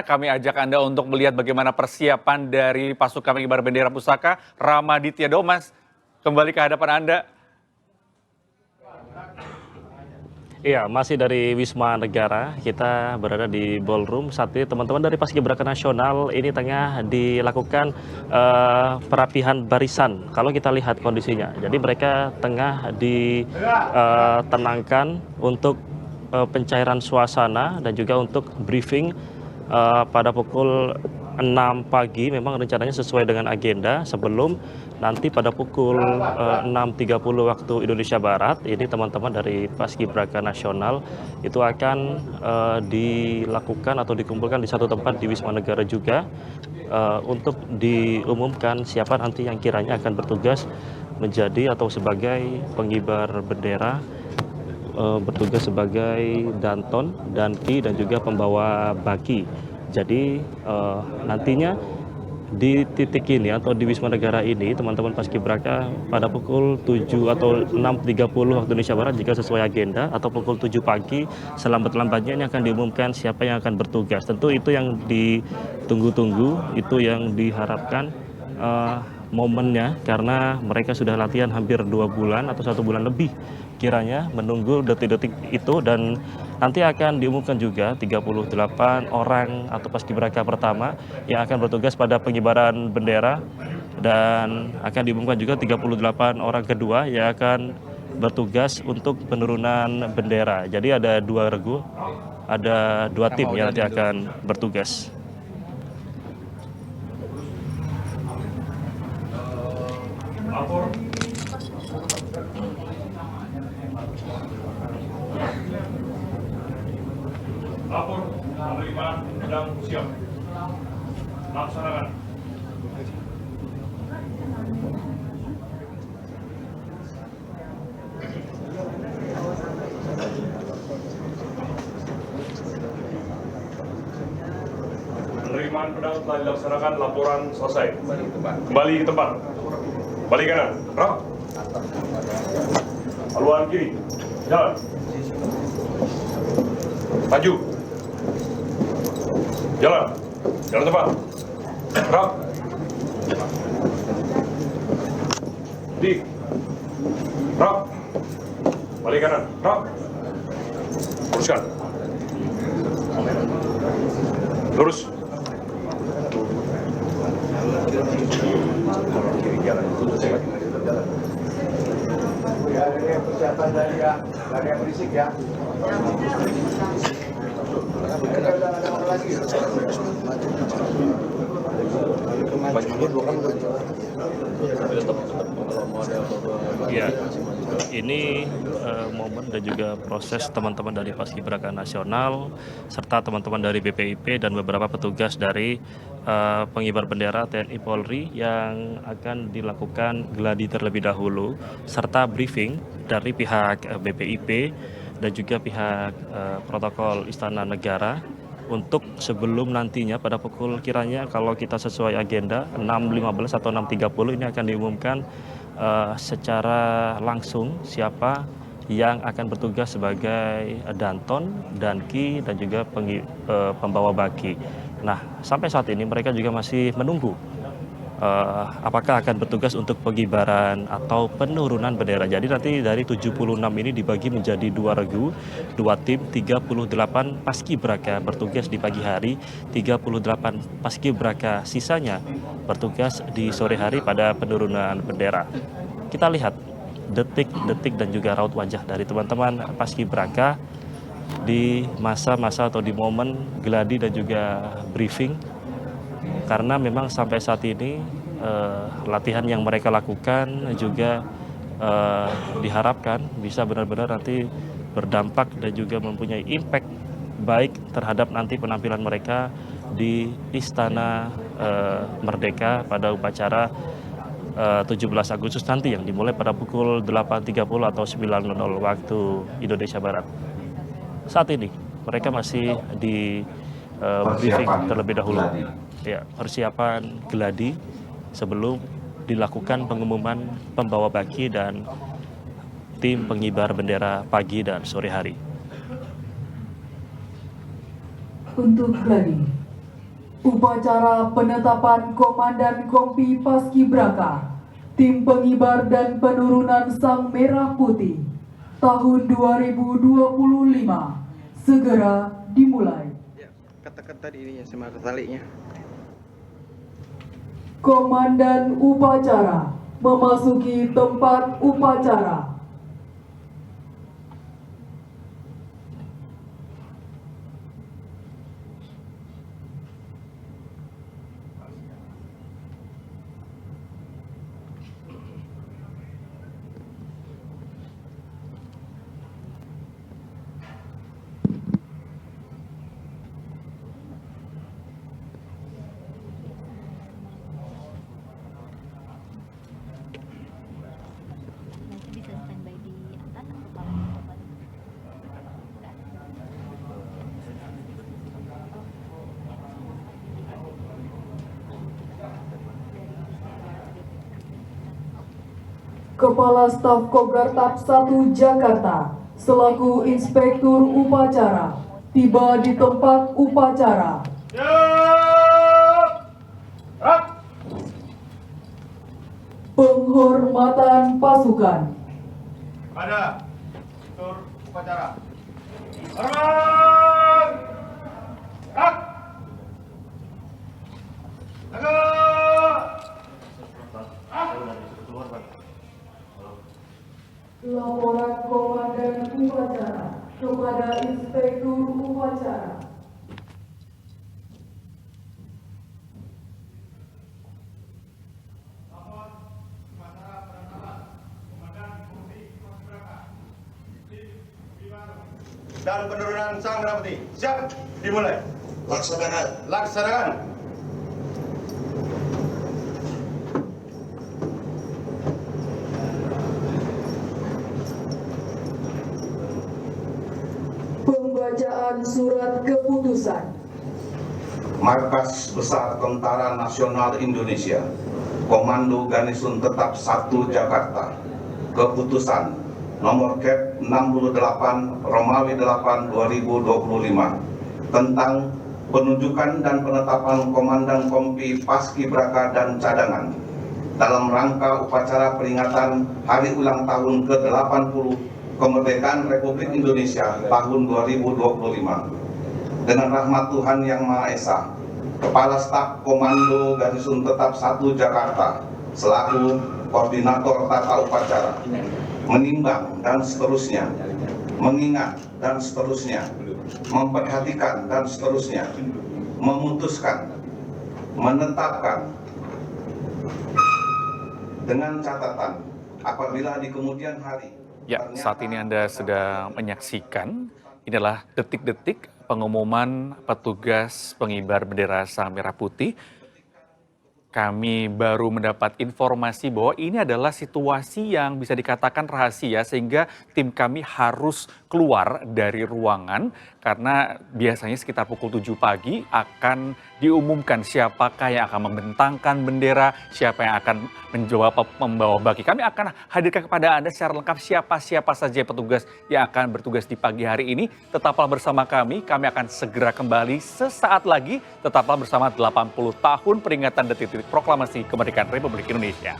Kami ajak Anda untuk melihat bagaimana persiapan dari pasukan pengibar bendera pusaka Ramaditya Domas. Kembali ke hadapan Anda. Iya, masih dari Wisma Negara, kita berada di ballroom. Saat ini teman-teman dari Paskibraka Nasional ini tengah dilakukan perapihan barisan. Kalau kita lihat kondisinya, jadi mereka tengah ditenangkan untuk pencairan suasana dan juga untuk briefing pada pukul 6 pagi. Memang rencananya sesuai dengan agenda sebelum nanti pada pukul 6.30 waktu Indonesia Barat, ini teman-teman dari Paskibraka Nasional itu akan dilakukan atau dikumpulkan di satu tempat di Wisma Negara juga untuk diumumkan siapa nanti yang kiranya akan bertugas menjadi atau sebagai pengibar bendera, bertugas sebagai danton, danki, dan juga pembawa baki. Jadi nantinya di titik ini atau di Wisma Negara ini, teman-teman Paskibraka pada pukul 7 atau 6.30 waktu Indonesia Barat jika sesuai agenda, atau pukul 7 pagi selambat-lambatnya ini akan diumumkan siapa yang akan bertugas. Tentu itu yang ditunggu-tunggu, itu yang diharapkan momennya, karena mereka sudah latihan hampir 2 bulan atau 1 bulan lebih kiranya menunggu detik-detik itu. Dan nanti akan diumumkan juga 38 orang atau paskibraka pertama yang akan bertugas pada pengibaran bendera, dan akan diumumkan juga 38 orang kedua yang akan bertugas untuk penurunan bendera. Jadi ada 2 regu, ada 2 tim yang nanti akan bertugas. Lapor, penerimaan sedang siap. Laksanakan. Penerimaan pedang telah dilaksanakan, laporan selesai. Kembali ke tempat. Balik kanan. Rap. Haluan kiri. Jalan. Maju. Jalan. Jalan tepat. Rap. Di. Rap. Balik kanan. Rap. Luruskan. Lurus. Ini persiapan dari yang berisik ya. Ya, ini momen dan juga proses teman-teman dari Paskibraka Nasional serta teman-teman dari BPIP dan beberapa petugas dari pengibar bendera TNI Polri yang akan dilakukan gladi terlebih dahulu, serta briefing dari pihak BPIP dan juga pihak protokol Istana Negara untuk sebelum nantinya pada pukul kiranya kalau kita sesuai agenda 6.15 atau 6.30 ini akan diumumkan secara langsung siapa yang akan bertugas sebagai danton, danki, dan juga pembawa baki. Nah, sampai saat ini mereka juga masih menunggu apakah akan bertugas untuk pengibaran atau penurunan bendera. Jadi nanti dari 76 ini dibagi menjadi 2 regu, 2 tim, 38 paskibraka bertugas di pagi hari, 38 paskibraka sisanya bertugas di sore hari pada penurunan bendera. Kita lihat detik-detik dan juga raut wajah dari teman-teman paskibraka di masa-masa atau di momen gladi dan juga briefing. Karena memang sampai saat ini latihan yang mereka lakukan juga diharapkan bisa benar-benar nanti berdampak dan juga mempunyai impact baik terhadap nanti penampilan mereka di Istana Merdeka pada upacara 17 Agustus nanti yang dimulai pada pukul 8.30 atau 9.00 waktu Indonesia Barat. Saat ini mereka masih di briefing terlebih dahulu. Ya, persiapan gladi sebelum dilakukan pengumuman pembawa baki dan tim pengibar bendera pagi dan sore hari. Untuk gladi, Upacara penetapan Komandan Kompi Paskibraka, Tim Pengibar dan Penurunan Sang Merah Putih, tahun 2025, segera dimulai. Ya, katakan tadi ininya sama talinya. Komandan upacara memasuki tempat upacara. Nanti bisa standby di atas atau kalau Kepala Staf Kogartab 1 Jakarta selaku Inspektur Upacara tiba di tempat upacara. Penghormatan pasukan. Pada tur upacara. Hormat! Hak! Laporan Komandan Upacara kepada Inspektur Upacara. Dan penurunan Sang Merah Putih. Siap, dimulai. Laksanakan. Laksanakan. Pembacaan surat keputusan. Markas Besar Tentara Nasional Indonesia, Komando Garnisun Tetap 1 Jakarta, keputusan nomor Cap 68 Romawi 8 2025 tentang penunjukan dan penetapan Komandan Kompi Paskibraka dan Cadangan dalam rangka upacara peringatan Hari Ulang Tahun ke-80 Kemerdekaan Republik Indonesia tahun 2025. Dengan rahmat Tuhan Yang Maha Esa, Kepala Staf Komando Garnisun Tetap 1 Jakarta selaku Koordinator Tata Upacara menimbang dan seterusnya, mengingat dan seterusnya, memperhatikan dan seterusnya, memutuskan, menetapkan dengan catatan apabila di kemudian hari. Ya, saat ini Anda sedang menyaksikan, inilah detik-detik pengumuman petugas pengibar bendera Sang Merah Putih. Kami baru mendapat informasi bahwa ini adalah situasi yang bisa dikatakan rahasia sehingga tim kami harus keluar dari ruangan karena biasanya sekitar pukul 7 pagi akan diumumkan siapakah yang akan membentangkan bendera, siapa yang akan membawa baki. Kami akan hadirkan kepada Anda secara lengkap siapa saja petugas yang akan bertugas di pagi hari ini. Tetaplah bersama kami akan segera kembali sesaat lagi. Tetaplah bersama 80 tahun peringatan detik-detik proklamasi kemerdekaan Republik Indonesia.